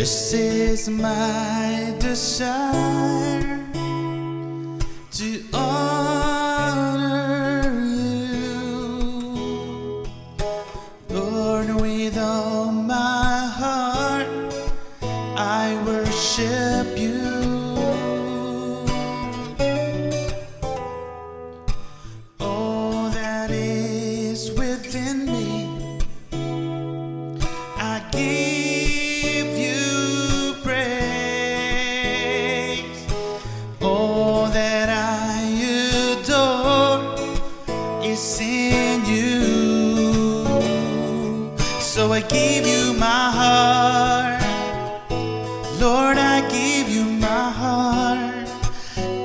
This is my desire to honor you, Lord, with all my heart I worship you. All that is within me, I give you praise. All that I adore is in you. So I give you my heart, Lord, I give you my heart,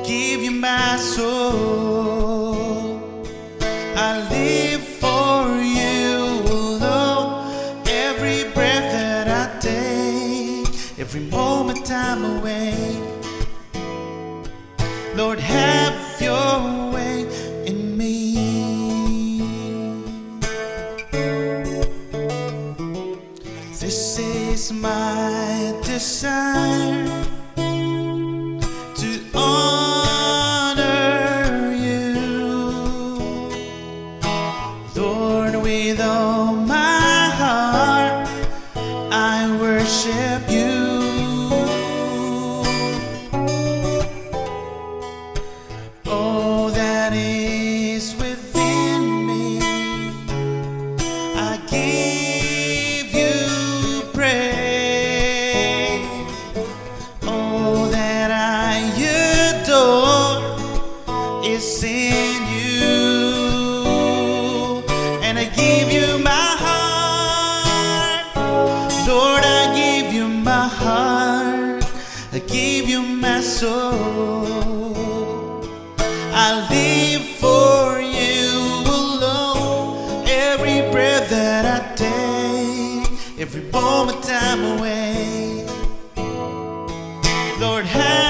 give you my soul. I live for you alone. Every breath that I take, every moment I'm awake, Lord, have your way in me. This is my desire to honor you, Lord, with all my heart I worship you. All that is within me, I give you praise. All that I adore is in you, and I give you my heart, Lord, I give you my heart, I give you my soul. I live for you alone. Every breath that I take, every moment I'm away, Lord, have